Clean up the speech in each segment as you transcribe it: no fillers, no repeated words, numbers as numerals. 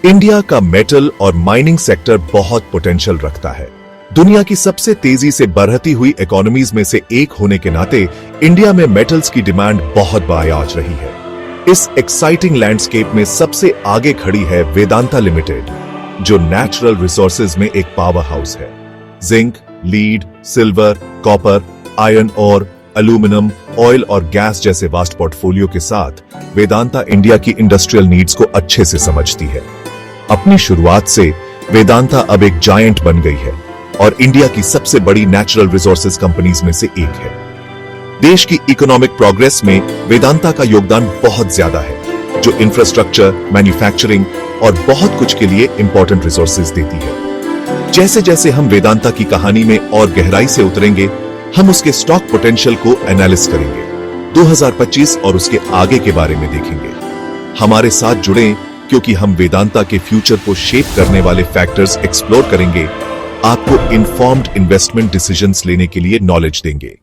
India का metal और mining sector बहुत पोटेंशियल रखता है। दुनिया की सबसे तेजी से बढ़ती हुई इकोनॉमीज में से एक होने के नाते इंडिया में मेटल्स की डिमांड बहुत बायाज रही है। इस एक्साइटिंग लैंडस्केप में सबसे आगे खड़ी है वेदांता लिमिटेड, जो नेचुरल रिसोर्सेज में एक पावर हाउस है। Zinc, lead, silver, copper, iron और एल्यूमिनियम, ऑयल और गैस जैसे वास्ट पोर्टफोलियो के साथ वेदांता इंडिया की इंडस्ट्रियल नीड्स को अच्छे से समझती है। अपनी शुरुआत से वेदांता अब एक जायंट बन गई है और इंडिया की सबसे बड़ी नेचुरल रिसोर्सेज कंपनीज में से एक है। देश की इकोनॉमिक प्रोग्रेस में वेदांता का योगदान बहुत ज्यादा है, जो इंफ्रास्ट्रक्चर, मैन्युफैक्चरिंग और बहुत कुछ के लिए इंपॉर्टेंट रिसोर्सेज देती है। जैसे जैसे हम वेदांता की कहानी में और गहराई से उतरेंगे, हम उसके स्टॉक पोटेंशियल को एनालिस करेंगे, 2025 और उसके आगे के बारे में देखेंगे। हमारे साथ जुड़ें, क्योंकि हम वेदांता के फ्यूचर को शेप करने वाले फैक्टर्स एक्सप्लोर करेंगे, आपको इन्फॉर्म्ड इन्वेस्टमेंट डिसीजंस लेने के लिए नॉलेज देंगे।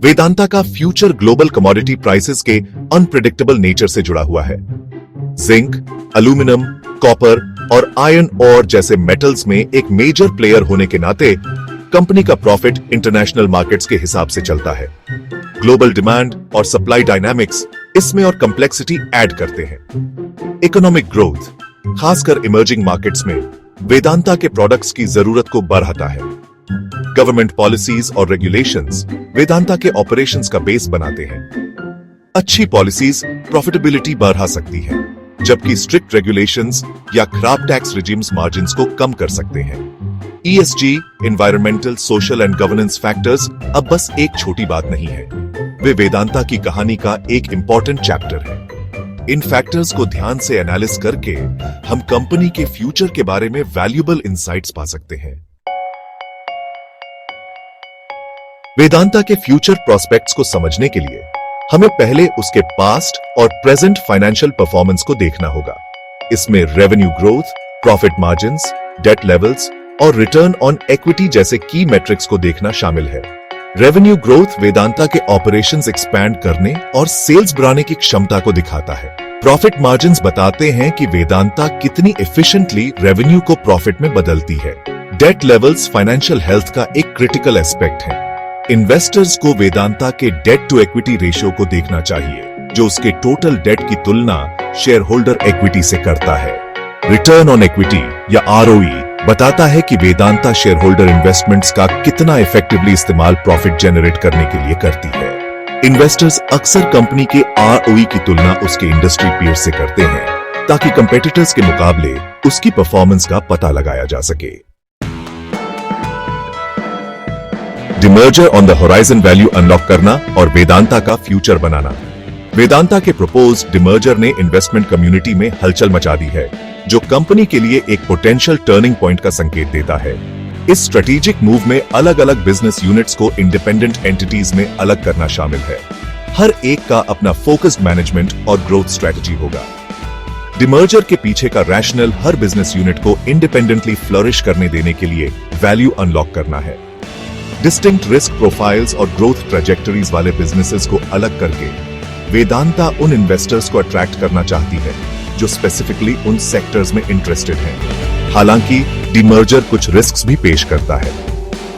वेदांता का फ्यूचर ग्लोबल कमोडिटी प्राइसेस के अनप्रेडिक्टेबल नेचर से जुड़ा हुआ है। जिंक, एल्यूमिनियम, कॉपर और आयरन ओर जैसे मेटल्स में एक मेजर प्लेयर होने के नाते कंपनी का प्रॉफिट इंटरनेशनल मार्केट्स के हिसाब से चलता है। ग्लोबल डिमांड और सप्लाई डायनामिक्स इसमें और कंप्लेक्सिटी ऐड करते हैं। इकोनॉमिक ग्रोथ, खासकर इमर्जिंग मार्केट्स में वेदांता के प्रोडक्ट्स की जरूरत को बढ़ाता है। गवर्नमेंट पॉलिसीज और रेगुलेशंस वेदांता के ऑपरेशंस का बेस बनाते हैं। अच्छी पॉलिसीज प्रॉफिटेबिलिटी बढ़ा सकती हैं, जबकि स्ट्रिक्ट रेगुलेशंस या खराब टैक्स रिजिम्स मार्जिन्स को कम कर सकते हैं। ESG, environmental, social and governance factors अब बस एक छोटी बात नहीं है, वे वेदांता की कहानी का एक इंपॉर्टेंट चैप्टर है। इन फैक्टर्स को ध्यान से एनालिस करके हम कंपनी के फ्यूचर के बारे में वैल्यूएबल इंसाइट्स पा सकते हैं। वेदांता के फ्यूचर प्रोस्पेक्ट्स को समझने के लिए हमें पहले उसके पास्ट और प्रेजेंट फाइनेंशियल परफॉर्मेंस को देखना होगा। इसमें revenue growth, profit margins, debt levels और रिटर्न ऑन इक्विटी जैसे की मेट्रिक्स को देखना शामिल है। रेवेन्यू ग्रोथ वेदांता के ऑपरेशंस एक्सपैंड करने और सेल्स बढ़ाने की क्षमता को दिखाता है। प्रॉफिट मार्जिन्स बताते हैं कि वेदांता कितनी एफिशिएंटली रेवेन्यू को प्रॉफिट में बदलती है। डेट लेवल्स फाइनेंशियल हेल्थ का एक क्रिटिकल एस्पेक्ट है। इन्वेस्टर्स को वेदांता के डेट टू इक्विटी रेशियो को देखना चाहिए, जो उसके टोटल डेट की तुलना शेयर होल्डर इक्विटी से करता है। रिटर्न ऑन इक्विटी या ROE बताता है कि वेदांता शेयर होल्डर इन्वेस्टमेंट्स का कितना इफेक्टिवली इस्तेमाल प्रॉफिट जनरेट करने के लिए करती है। इन्वेस्टर्स अक्सर कंपनी के ROE की तुलना उसके इंडस्ट्री पीयर से करते हैं, ताकि कंपेटिटर्स के मुकाबले उसकी परफॉर्मेंस का पता लगाया जा सके। Demerger on the horizon value unlock करना और वेदांता का फ्यूचर बनाना। वेदांता के प्रपोज डिमर्जर ने इन्वेस्टमेंट कम्युनिटी में हलचल मचा दी है, जो कंपनी के लिए एक पोटेंशियल टर्निंग पॉइंट का संकेत देता है। इस स्ट्रेटेजिक मूव में अलग अलग बिजनेस यूनिट्स को इंडिपेंडेंट एंटिटीज में अलग करना शामिल है। हर एक का अपना फोकस्ड मैनेजमेंट और ग्रोथ स्ट्रेटजी होगा। डिमर्जर के पीछे का रैशनल हर बिजनेस यूनिट को इंडिपेंडेंटली फ्लरिश करने देने के लिए वैल्यू अनलॉक करना है। डिस्टिंक्ट रिस्क प्रोफाइल्स और ग्रोथ ट्रैजेक्टरीज वाले बिजनेसेस को अलग करके वेदांता उन इन्वेस्टर्स को अट्रैक्ट करना चाहती है जो स्पेसिफिकली उन सेक्टर्स में इंटरेस्टेड हैं। हालांकि डिमर्जर कुछ रिस्क्स भी पेश करता है।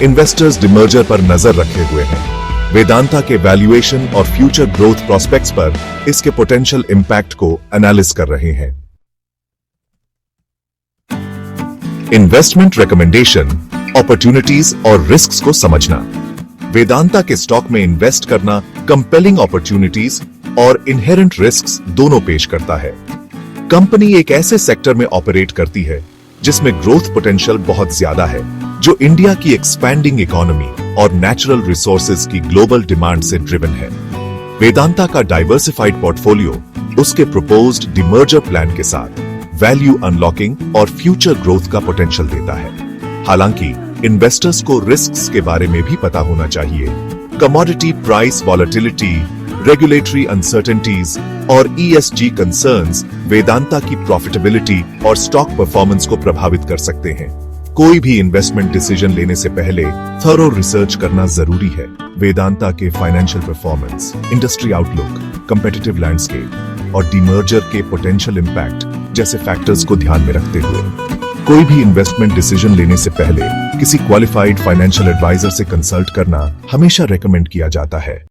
इन्वेस्टर्स डिमर्जर पर नजर रखे हुए हैं, वेदांता के वैल्यूएशन और फ्यूचर ग्रोथ प्रोस्पेक्ट्स पर इसके पोटेंशियल इंपैक्ट को एनालिस कर रहे हैं। इन्वेस्टमेंट रिकमेंडेशन, अपॉर्चुनिटीज और रिस्क्स को समझना। वेदांता के स्टॉक में इन्वेस्ट करना कंपेलिंग अपॉर्चुनिटीज और इनहेरेंट रिस्क्स दोनों पेश करता है। कंपनी एक ऐसे सेक्टर में ऑपरेट करती है जिसमें ग्रोथ पोटेंशियल बहुत ज्यादा है, जो इंडिया की एक्सपैंडिंग इकोनॉमी और नेचुरल रिसोर्सेज की ग्लोबल डिमांड से ड्रिवन है। वेदांता का डाइवर्सिफाइड पोर्टफोलियो उसके प्रपोज्ड डिमर्जर प्लान के साथ वैल्यू अनलॉकिंग और फ्यूचर ग्रोथ का पोटेंशियल देता है। हालांकि इन्वेस्टर्स को रिस्क्स के बारे में भी पता होना चाहिए। Commodity price volatility, regulatory uncertainties और ESG कंसर्न्स वेदांता की प्रॉफिटेबिलिटी और स्टॉक परफॉर्मेंस को प्रभावित कर सकते हैं। कोई भी इन्वेस्टमेंट डिसीजन लेने से पहले थॉरो रिसर्च करना जरूरी है। वेदांता के financial performance, industry outlook competitive landscape और डीमर्जर के पोटेंशियल इम्पैक्ट जैसे फैक्टर्स को ध्यान में रखते हुए कोई भी इन्वेस्टमेंट डिसीजन लेने से पहले किसी क्वालिफाइड फाइनेंशियल एडवाइजर से कंसल्ट करना हमेशा रेकमेंड किया जाता है।